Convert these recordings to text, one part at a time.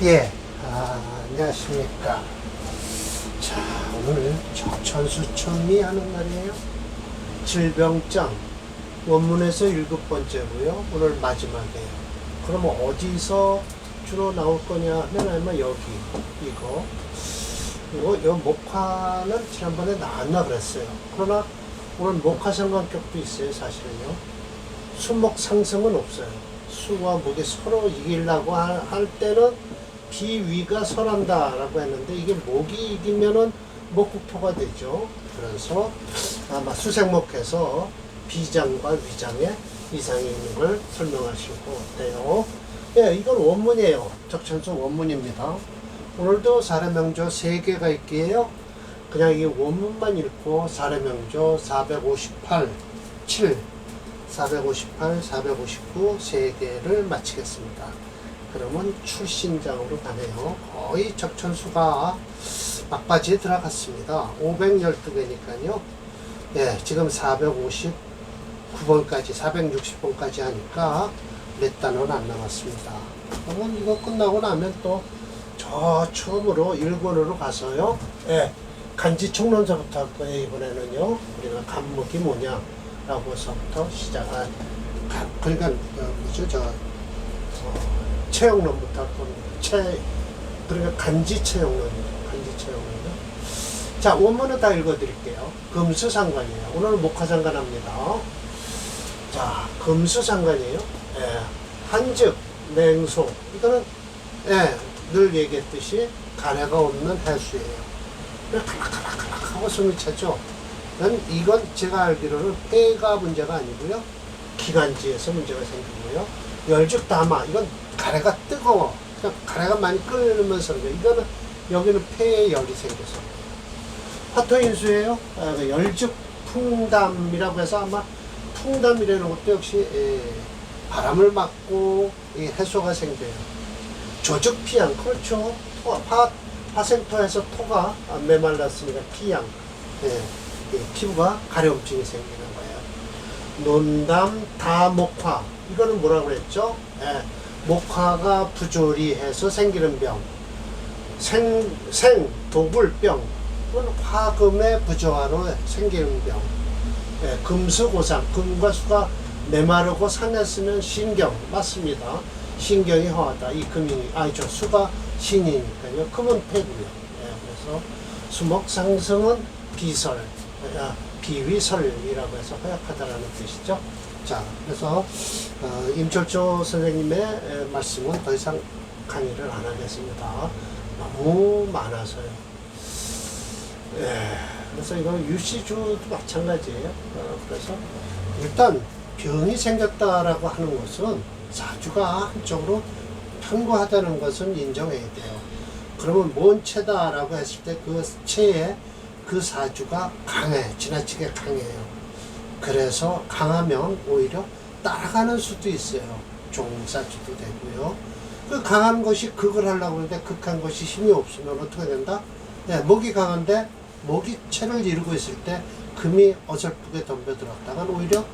예, 안녕하십니까. 자, 오늘 적천수천이 하는 날이에요. 질병장 원문에서 7번째고요. 오늘 마지막이에요. 그러면 어디서 주로 나올 거냐 하면 아마 여기 이거 목화는 지난번에 나왔나 그랬어요. 그러나 오늘 목화상관격도 있어요. 사실은요. 수목 상승은 없어요. 수와 목이 서로 이기려고 할 때는 비위가 설한다라고 했는데, 이게 목이 이기면은 목국토가 되죠. 그래서 아마 수생목해서 비장과 위장에 이상이 있는 걸 설명하실 것 같아요. 예, 이건 원문이에요. 적천수 원문입니다. 오늘도 사례명조 3개가 있기에요. 그냥 이 원문만 읽고 사례명조 458, 7, 458, 459 3개를 마치겠습니다. 그러면 출신장으로 가네요. 거의 적천수가 막바지에 들어갔습니다. 512개니까요. 예, 지금 459번까지, 460번까지 하니까 몇 단은 안 남았습니다. 그러면 이거 끝나고 나면 또 저 처음으로 일본으로 가서요. 예, 간지 총론서부터 할 거예요. 이번에는요. 우리가 간목이 뭐냐라고 해서부터 그러니까 채용론부터 할 겁니다. 그러니까 간지 채용론입니다. 간지 채용론이요. 자, 원문은 다 읽어드릴게요. 금수상관이에요. 오늘은 목화상관합니다. 자, 금수상관이에요. 예, 한즉, 맹소. 이거는, 예, 늘 얘기했듯이 가래가 없는 해수예요. 칼락칼락칼락 하고 숨이 차죠. 이건 제가 알기로는 폐가 문제가 아니고요. 기관지에서 문제가 생기고요. 열즉 담아. 이건 가래가 뜨거워. 그러니까 가래가 많이 끓으면서 그래요. 이거는 여기는 폐에 열이 생겨서. 화토인수예요. 열즉 풍담이라고 해서 아마 풍담이라는 것도 역시 바람을 맞고 해소가 생겨요. 조즉 피양, 그렇죠. 화생토에서 토가 메말랐으니까 피양, 피부가 가려움증이 생기는 거예요. 논담 다목화, 이거는 뭐라고 그랬죠? 목화가 부조리해서 생기는 병. 도굴병, 이건 화금의 부조화로 생기는 병. 금수고상, 금과 수가 메마르고 상했으면 신경, 맞습니다. 신경이 허하다. 이 금이, 수가 신이니까요. 금은 폐고요. 그래서 수목 상승은 비설, 비위설이라고 해서 허약하다라는 뜻이죠. 자, 그래서 임철조 선생님의 말씀은 더 이상 강의를 안 하겠습니다. 너무 많아서요. 그래서 이거 유시주도 마찬가지예요. 그래서 일단 병이 생겼다라고 하는 것은 사주가 한쪽으로 편고하다는 것은 인정해야 돼요. 그러면 뭔 체다라고 했을 때 그 체에 그 사주가 지나치게 강해요. 그래서 강하면 오히려 따라가는 수도 있어요. 종사주도 되고요. 그 강한 것이 극을 하려고 하는데 극한 것이 힘이 없으면 어떻게 된다? 목이 강한데 목이 체를 이루고 있을 때 금이 어설프게 덤벼들었다가 오히려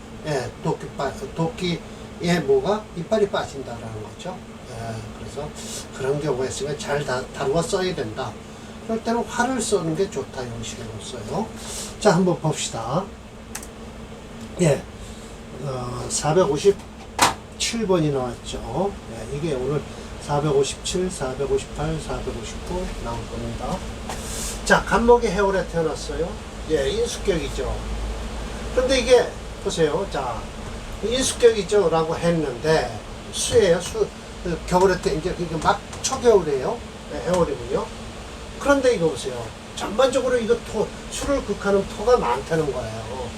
도끼에 뭐가 이빨이 빠진다라는 거죠. 그래서 그런 경우가 있으면 잘 다루어 써야 된다. 그럴 때는 활을 써는 게 좋다, 형식으로서요. 자, 한번 봅시다. 457번이 나왔죠. 이게 오늘 457, 458, 459 나올 겁니다. 자, 간목이 해월에 태어났어요. 인수격이죠. 그런데 이게 보세요. 자, 인수격이죠 라고 했는데 수예요. 겨울에 이제 막 초겨울이에요. 해월이군요. 그런데 이거 보세요. 전반적으로 이거 수를 극하는 토가 많다는 거예요.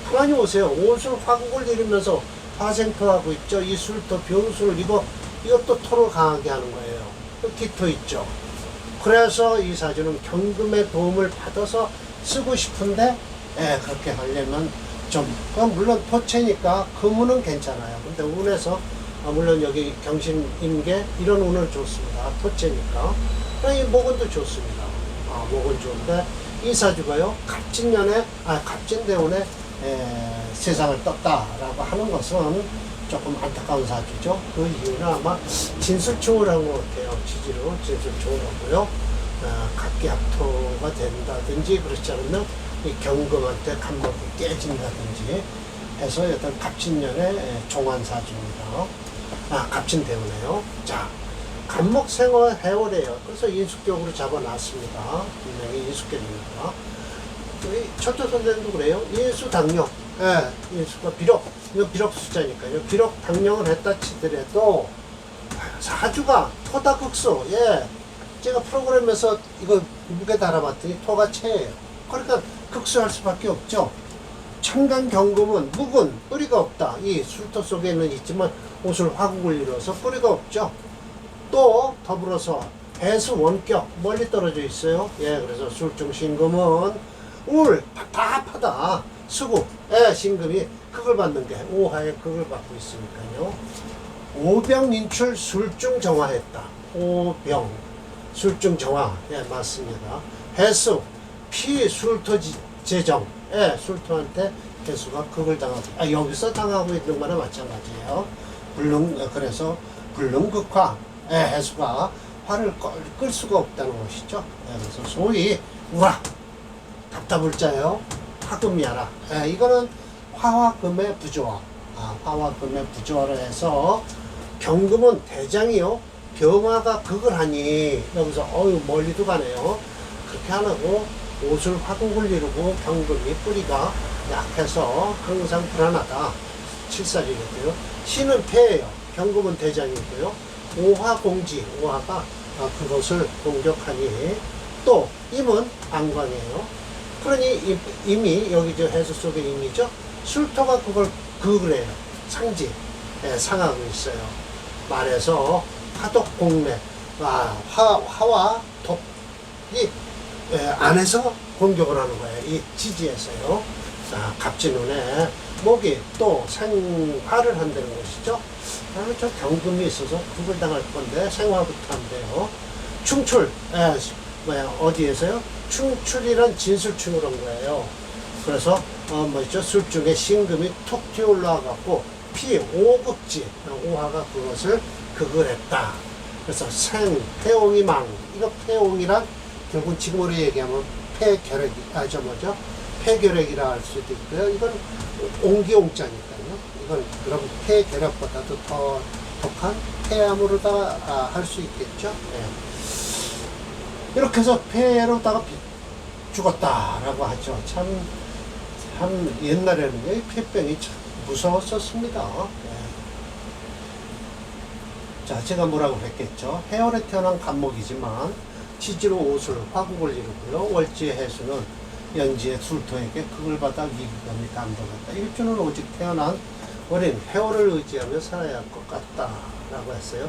가만히 보세요. 온술 화국을 내리면서 화생토하고 있죠. 이 술토, 병술, 이것도 토를 강하게 하는 거예요. 기토 있죠. 그래서 이 사주는 경금의 도움을 받아서 쓰고 싶은데, 그렇게 하려면 물론 토체니까 금운은 괜찮아요. 근데 운에서, 물론 여기 경신임계, 이런 운은 좋습니다. 토체니까. 이 목은도 좋습니다. 목은 좋은데, 이 사주가요, 갑진대운에 세상을 떴다라고 하는 것은 조금 안타까운 사주죠. 그 이유는 아마 진술충을 한 것 같아요. 지지로 진술충을 하고요. 각기합토가 된다든지 그렇지 않으면 이 경금한테 간목이 깨진다든지 해서 여튼 갑진년의 종환사주입니다. 갑진대운이에요. 자, 간목생화 해오래요. 그래서 인숙격으로 잡아놨습니다. 분명히 인숙격입니다. 첫째 선생님도 그래요. 인수당령. 인수가 이거 비록 숫자니까요. 비록 당령을 했다 치더라도 사주가 토다극수. 제가 프로그램에서 이거 무게 달아봤더니 토가 체예요. 그러니까 극수할 수밖에 없죠. 천간경금은 묵은 뿌리가 없다. 이 술토 속에는 있지만 옷을 화국을 이뤄서 뿌리가 없죠. 또 더불어서 해수 원격 멀리 떨어져 있어요. 그래서 술중신금은 답답하다. 수구, 신금이 극을 받는 게 오하의 극을 받고 있으니까요. 오병인출 술중정화했다. 오병 술중정화, 맞습니다. 해수 피술토재정, 술토한테 해수가 극을 당하고, 여기서 당하고 있는 거나 마찬가지예요. 그래서 불능극화, 해수가 화를 끌 수가 없다는 것이죠. 그래서 소위 답답을 짜요. 화금이하라. 이거는 화화금의 부조화. 화화금의 부조화를 해서 경금은 대장이요. 병화가 극을 하니 여기서 멀리도 가네요. 그렇게 안 하고 옷을 화국을 이루고 경금이 뿌리가 약해서 항상 불안하다. 칠살이겠고요. 신은 폐예요. 경금은 대장이고요. 오화공지, 오화가 그것을 공격하니 또 임은 안광이에요. 그러니 이미 여기 저 해수 속의 임이죠. 술토가 그걸 극을 해요. 상지, 상하고 있어요. 말해서 화독공맥, 화와 독이 안에서 공격을 하는 거예요. 이 지지에서요. 갑진운에 목이 또 생화를 한다는 것이죠. 저 경금이 있어서 극을 당할 건데 생화부터 한대요. 충출, 어디에서요? 충출이란 진술충을 한 거예요. 그래서 술중에 신금이 툭 튀어 올라와갖고 피오극지, 오화가 그것을 극을 했다. 그래서 폐옹이 망, 이거 폐옹이란 결국 지금으로 얘기하면 폐결핵, 폐결핵이라 할 수도 있고요. 이건 옹기옹자니까요. 이건 그럼 폐결핵보다도 더 독한 폐암으로다가 할 수 있겠죠. 이렇게 해서 폐로다가 죽었다라고 하죠. 참 옛날에는 이 폐병이 참 무서웠었습니다. 자, 제가 뭐라고 했겠죠. 해월에 태어난 간목이지만 지지로 옷을 화국을 이루고요. 월지의 해수는 연지의 술토에게 극을 받아 위기감이 감독했다. 일주는 오직 태어난 어린 해월을 의지하며 살아야 할 것 같다라고 했어요.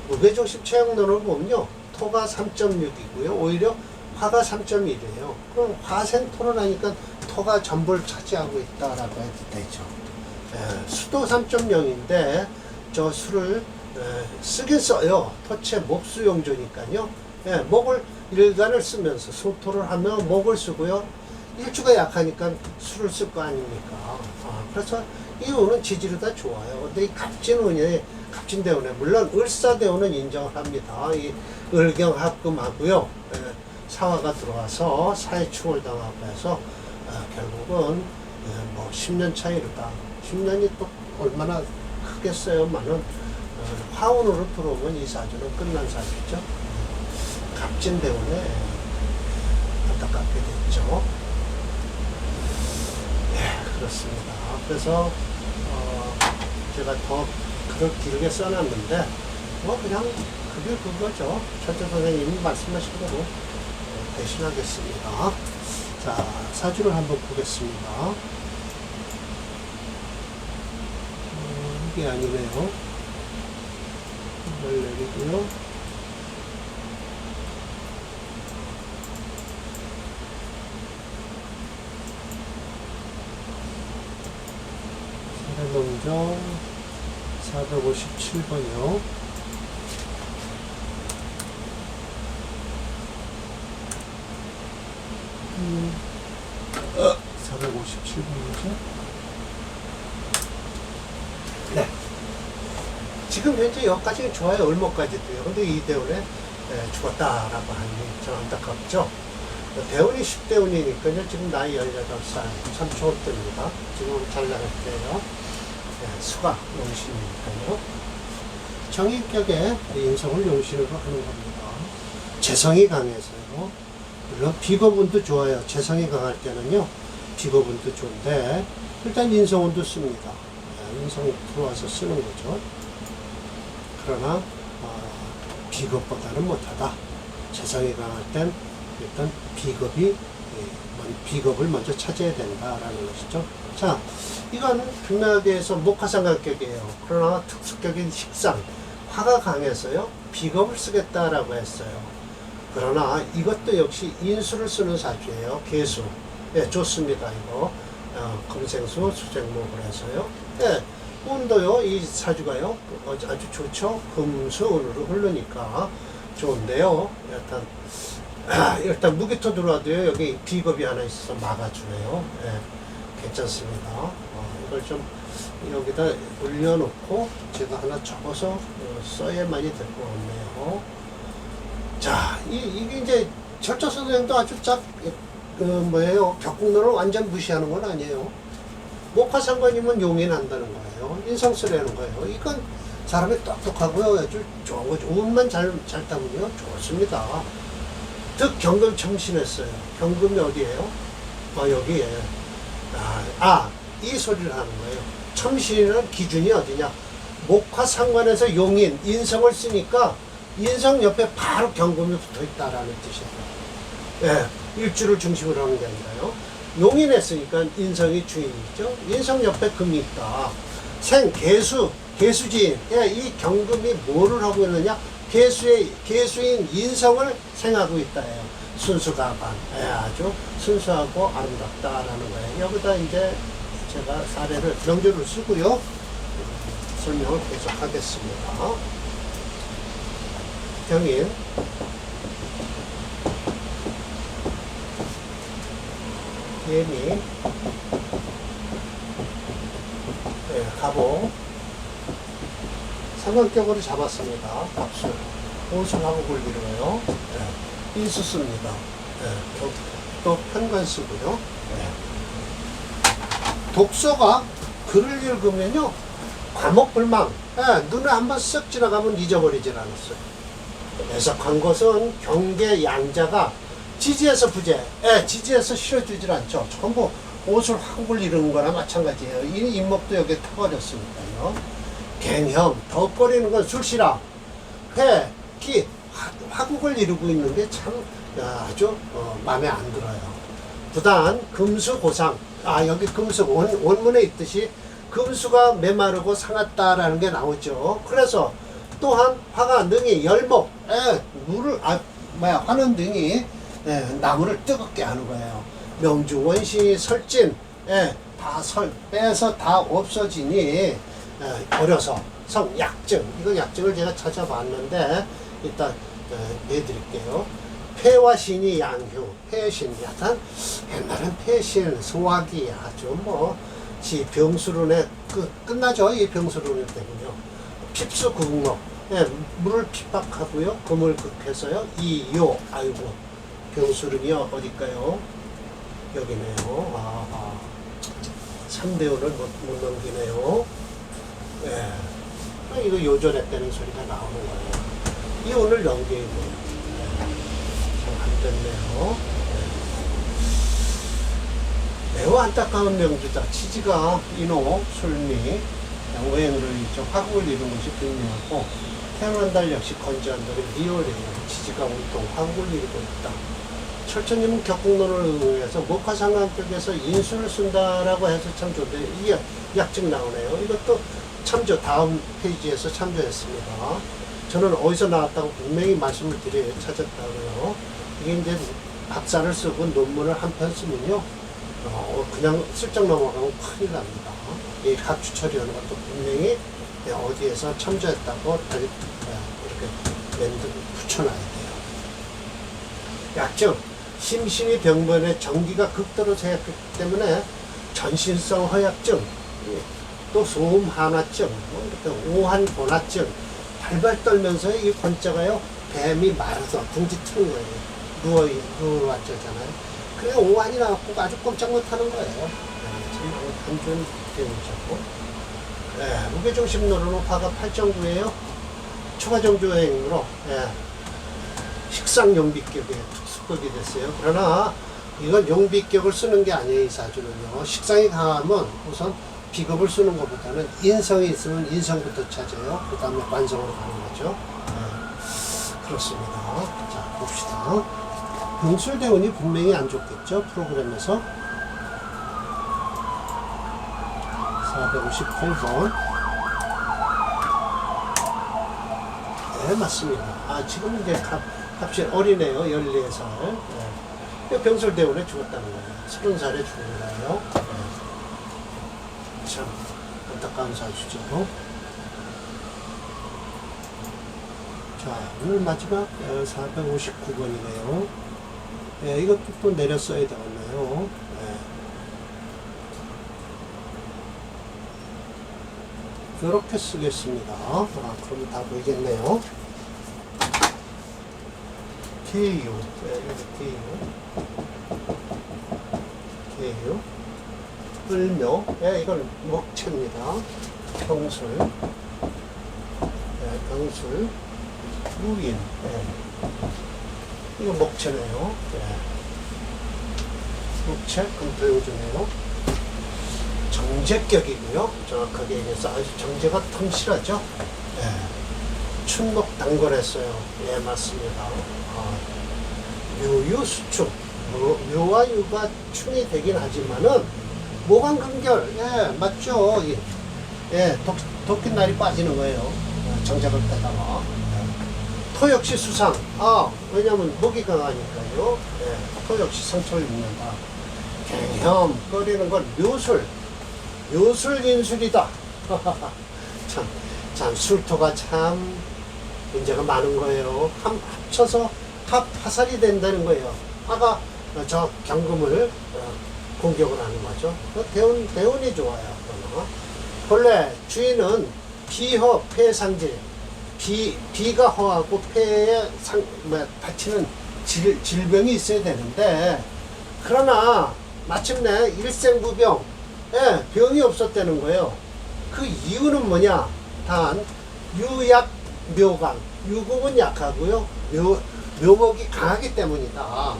무게중심 체형론을 보면요. 토가 3.6이고요. 오히려 화가 3.1이에요. 그럼 화생토를 하니까 토가 전부를 차지하고 있다라고 해도 되죠. 수도 3.0인데 저 수를 쓰긴 써요. 토체 목수용조니까요. 목을 일간을 쓰면서 소토를 하며 목을 쓰고요. 일주가 약하니까 수를 쓸 거 아닙니까? 그래서 이 운은 지지로 좋아요. 근데 이 갑진운이 갑진대운에 물론 을사대운은 인정을 합니다. 이 을경합금하고요. 사화가 들어와서 사회충을 당하고 해서 결국은 10년 차이로다. 10년이 또 얼마나 크겠어요만은 화운으로 들어오면 이 사주는 끝난 사주죠. 갑진대운에 안타깝게 됐죠. 그렇습니다. 그래서 제가 더 글을 길게 써놨는데 그냥 그게 그거죠. 첫째 선생님이 말씀하신 대로 대신하겠습니다. 자, 사주를 한번 보겠습니다. 이게 아니네요. 14이고요. 사례농정 457번이요. 음, 457번이죠. 네. 지금 현재 여기까지는 좋아요. 얼마까지도요. 근데 이대운에 죽었다라고 하니 좀 안타깝죠. 대운이 10대운이니까요. 지금 나이 18살, 참 좋을 때입니다. 지금 잘 나갈 때요. 수가 용신이니까요. 정인격에 인성을 용신으로 하는 겁니다. 재성이 강해서요. 물론 비거분도 좋아요. 재성이 강할 때는요. 비거분도 좋은데 일단 인성운도 씁니다. 인성이 들어와서 쓰는 거죠. 그러나 비겁보다는 못하다. 재성이 강할 땐 일단 비겁을 먼저 찾아야 된다라는 것이죠. 자, 이건 극락에서 목화상관격이에요. 그러나 특수격인 식상, 화가 강해서요. 비겁을 쓰겠다라고 했어요. 그러나 이것도 역시 인수를 쓰는 사주예요. 개수. 예, 좋습니다. 이거 금생수 수생목을 해서요. 예, 운도요. 이 사주가요. 아주 좋죠. 금수운으로 흐르니까 좋은데요. 일단 무기토 들어와도요. 여기 비겁이 하나 있어서 막아주네요. 예, 괜찮습니다. 이걸 좀 여기다 올려놓고 제가 하나 적어서 써야만이 될 것 같네요. 자, 이게 이제 철저 선생도 아주 벽궁론을 완전 무시하는 건 아니에요. 목화상관이면 용인한다는 거예요. 인성쓰라는 거예요. 이건 사람이 똑똑하고요. 아주 좋은 거죠. 운만 잘 타면요. 좋습니다. 경금 청신했어요. 경금이 어디예요? 여기에. 이 소리를 하는 거예요. 첨신이라는 기준이 어디냐? 목화상관에서 용인, 인성을 쓰니까 인성 옆에 바로 경금이 붙어 있다라는 뜻이에요. 예, 일주를 중심으로 하는 게 아니라요. 용인했으니까 인성이 주인이죠. 인성 옆에 금이 있다. 개수지인. 예, 이 경금이 뭐를 하고 있느냐? 개수인 인성을 생하고 있다예요. 순수가반. 예, 아주 순수하고 아름답다라는 거예요. 여기다 이제 제가 사례를 명주를 쓰고요. 설명을 계속 하겠습니다. 경인, 개미, 갑오, 상관격으로 잡았습니다. 갑술, 오술하고 굴리로요. 인수 씁니다. 또 편관 쓰고요. 독서가 글을 읽으면요. 과목불망. 눈에 한번 쓱 지나가면 잊어버리질 않았어요. 해석한 것은 경계 양자가 지지에서 부재, 지지에서 실어주질 않죠. 전부 옷을 화국을 이루는 거나 마찬가지예요. 이 인목도 여기에 타버렸으니까요. 갱형, 덕거리는 건 술시랑, 회, 기, 화국을 이루고 있는 게 참 아주 마음에 안 들어요. 부단, 금수, 고상. 여기 금수, 원문에 있듯이 금수가 메마르고 상했다라는 게 나오죠. 그래서 또한 화가 능히 열목, 화는 능히 나무를 뜨겁게 하는 거예요. 명주, 원시, 설진, 빼서 다 없어지니 버려서 약증. 이거 약증을 제가 찾아봤는데 이따 내드릴게요. 폐와 신이 양휴, 폐신, 약간 옛날엔 폐신, 소화기 아주 병수론에 끝나죠. 이 병수론일 때군요. 핍수 극목, 물을 핍박하고요. 금을 극해서요. 이요, 아이고, 병수론이요. 어딜까요? 여기네요. 3대운을 못 넘기네요. 이거 요절했다는 소리가 나오는 거예요. 이 오늘 연계이고요. 안 됐네요. 매우 안타까운 명주다. 지지가 인호, 술미, 오행으로 있죠. 화국을 이룬 것이 분명하고, 태어난 달 역시 건재한 달이 리월이에요. 지지가 온통 화국을 이루고 있다. 철천님은 격국론을 응용해서 목화상관격에서 인수를 쓴다라고 해서 참 좋은데, 이게 약증 나오네요. 이것도 참조, 다음 페이지에서 참조했습니다. 저는 어디서 나왔다고 분명히 말씀을 드려요. 찾았다고요. 이게 이제 박사를 쓰고 논문을 한 편 쓰면요. 그냥 슬쩍 넘어가면 큰일 납니다. 이 각주처리하는 것도 분명히 어디에서 참조했다고 이렇게 붙여놔야 돼요. 약점, 심신이 병변에 전기가 극도로 제약했기 때문에 전신성 허약증, 또 소음 하나증, 뭐 이렇게 오한 고나증 발발 떨면서 이 권자가요 뱀이 말아서 둥지 트는 거예요. 누워왔잖아요. 그래 오한이 나왔고 아주 꼼짝 못하는 거예요. 지금 안 좋은 병이죠. 네, 무게중심로는 파가 8.9예요. 초과 정조행으로 식상 용비격에 특수급이 됐어요. 그러나 이건 용비격을 쓰는 게 아니에요. 이 사주는요. 식상이 강하면 우선 비급을 쓰는 것보다는 인성이 있으면 인성부터 찾아요. 그 다음에 관성으로 가는 거죠. 그렇습니다. 자, 봅시다. 병술대운이 분명히 안 좋겠죠. 프로그램에서 458번. 네, 맞습니다. 아, 지금 이제 값이 어리네요. 14살. 네. 병술대운에 죽었다는 거예요. 30살에 죽은 거예요. 참 안타까운 사주죠. 자, 오늘 마지막 459번이네요. 예, 이것도 또 내려 써야 되겠네요. 예. 이렇게 쓰겠습니다. 그럼 다 보이겠네요. 개유, 개유, 을묘, 이건 목체입니다. 병술, 병술, 무인, 이거 목체네요. 목체, 금토요주네요. 정제격이고요. 정확하게 얘기해서 아주 정제가 틈실하죠. 춘목 단골했어요. 예, 맞습니다. 묘유수축, 묘와 유가 충이 되긴 하지만은 모관근결, 맞죠. 도끼 날이 빠지는 거예요. 정작을 빼다가. 토 역시 수상. 왜냐면 목이 강하니까요. 토 역시 상처를 입는다. 개념, 끓이는 건 묘술. 묘술인술이다. 참, 술토가 참 문제가 많은 거예요. 합쳐서 화살이 된다는 거예요. 화가 저 경금을 공격을 하는 거죠. 대운이 좋아요. 본래 주인은 비허, 폐상질. 비가 허하고 폐에 다치는 질병이 있어야 되는데, 그러나 마침내 일생부병, 병이 없었다는 거예요. 그 이유는 뭐냐? 단 유약 묘강, 유국은 약하고요, 묘목이 강하기 때문이다.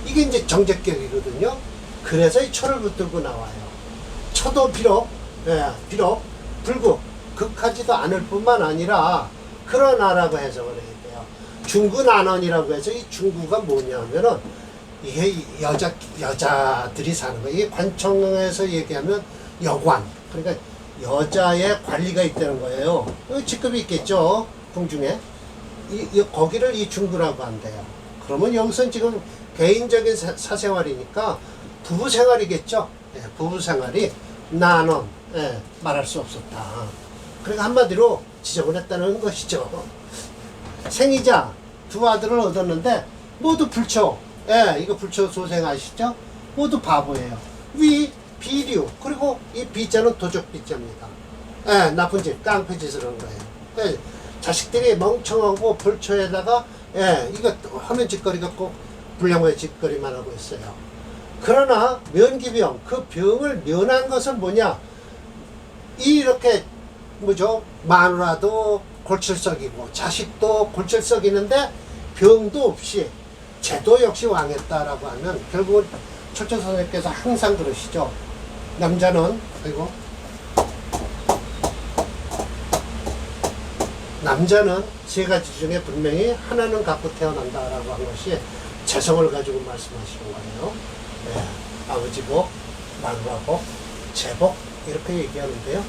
이게 이제 정제격이거든요. 그래서 이 초를 붙들고 나와요. 초도 비록 불국, 극하지도 않을 뿐만 아니라 그러나라고 해석을 해야 돼요. 중구난원이라고 해서 이 중구가 뭐냐면은 이게 여자들이 사는 거예요. 이게 관청에서 얘기하면 여관, 그러니까 여자의 관리가 있다는 거예요. 직급이 있겠죠. 궁중에. 거기를 이 중구라고 한대요. 그러면 여기서 지금 개인적인 사생활이니까 부부생활이겠죠. 부부생활이 난원, 말할 수 없었다. 그러니까 한마디로 지저분했다는 것이죠. 생이자 두 아들을 얻었는데 모두 불초. 이거 불초 소생 아시죠? 모두 바보예요. 비류, 그리고 이 비자는 도적 비자입니다. 나쁜 짓, 깡패 짓을 한 거예요. 자식들이 멍청하고 불초에다가 이거 하면 짓거리 갖고 불량의 짓거리만 하고 있어요. 그러나 면기병, 그 병을 면한 것은 뭐냐? 이렇게 마누라도 골칠석이고 자식도 골칠석이는데 병도 없이 제도 역시 왕했다라고 하면 결국은 철저 선생님께서 항상 그러시죠. 남자는 세 가지 중에 분명히 하나는 갖고 태어난다라고 한 것이 재성을 가지고 말씀하시는 거예요. 아버지 복, 마누라 복, 제복 이렇게 얘기하는데요.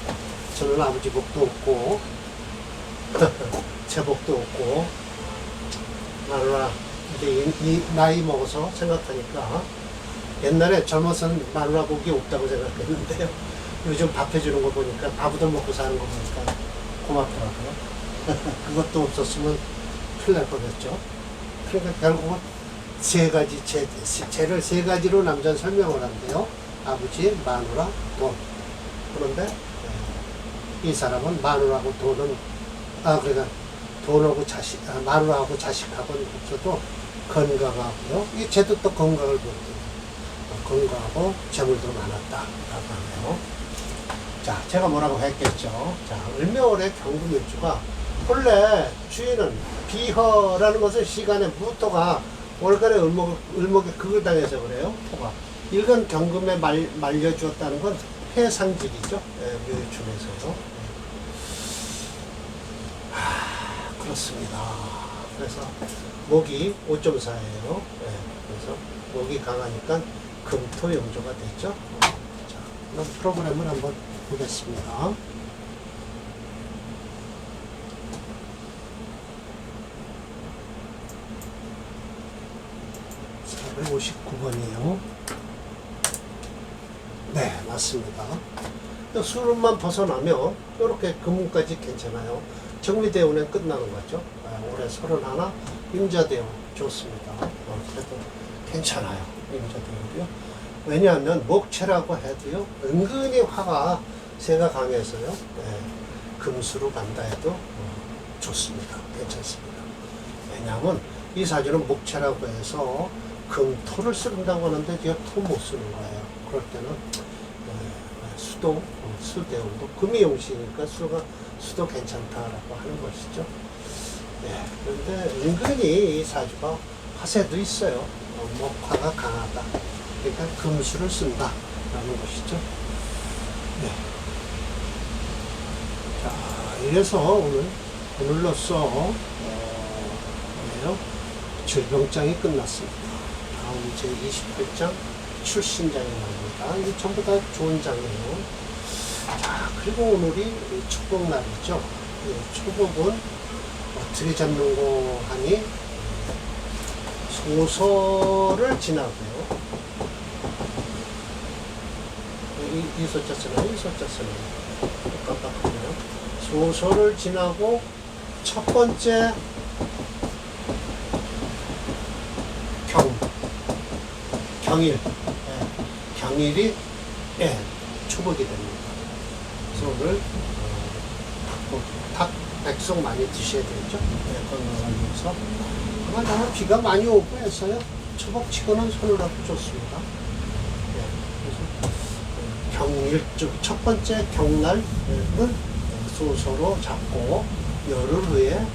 저는 아버지 복도 없고 제복도 없고 마누라 이제 이 나이 먹어서 생각하니까 옛날에 젊어서는 마누라 복이 없다고 생각했는데요. 요즘 밥 해주는 거 보니까 밥도 먹고 사는 거 보니까 고맙더라고요. 그것도 없었으면 큰일 날 뻔했죠. 그러니까 결국은 죄를 세 가지로 남자는 설명을 한대요. 아버지, 마누라, 돈. 그런데 이 사람은 마누라하고 돈은, 그러니까 돈하고 마누라하고 자식하고는 없어도 건강하고요. 이 쟤도 또 건강을 보거든요. 건강하고 재물도 많았다라고 하네요. 자, 제가 뭐라고 했겠죠. 자, 을묘월의 경금일주가 본래 주인은 비허라는 것은 시간에 무토가 월간에 을목에 극을 당해서 그래요. 토가 일간 경금에 말려주었다는 건 해상직이죠. 묘일춘에서요. 그렇습니다. 그래서 목이 5.4예요. 그래서 목이 강하니까 금토용조가 됐죠. 자, 그럼 프로그램을 한번 보겠습니다. 자, 59번이에요. 네, 맞습니다. 수름만 벗어나면 이렇게 금운까지 괜찮아요. 정미대운은 끝나는 거죠. 올해 31 임자대운 좋습니다. 그래도 괜찮아요. 임자대운도요. 왜냐하면 목체라고 해도요, 은근히 화가 세가 강해서요. 금수로 간다 해도 좋습니다. 괜찮습니다. 왜냐하면 이 사주는 목체라고 해서 금토를 쓰는다고 하는데 제가 토 못 쓰는 거예요. 그럴 때는 수대운도 금이 용시니까 수도 괜찮다라고 하는 것이죠. 그런데 은근히 이 사주가 화세도 있어요. 목화가 강하다. 그러니까 금수를 쓴다라는 것이죠. 자, 이래서 오늘로써 질병장이 끝났습니다. 다음 제 28장 출신장이 나옵니다. 이게 전부 다 좋은 장이에요. 자, 그리고 오늘이 초복날이죠. 초복은 어떻게 잡는고 하니 소설을 지나고요. 이 소자 쓰나요? 이 소자 쓰나요? 깜빡하네요. 소설을 지나고 첫 번째 경일이 초복이 됩니다. 그래서 오늘 닭 백숙 많이 드셔야 되겠죠? 건강을 위해서. 아마 비가 많이 오고 해서요. 초복치고는 손을 잡고 좋습니다. 그래서 경일주 첫 번째 경날을 소서로 잡고 열흘 후에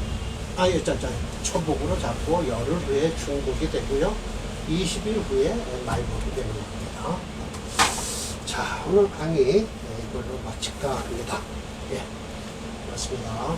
초복으로 잡고 열흘 후에 중복이 되고요. 20일 후에 말복이 되는 겁니다. 자, 오늘 강의 이걸로 마칠까 합니다. 맞습니다.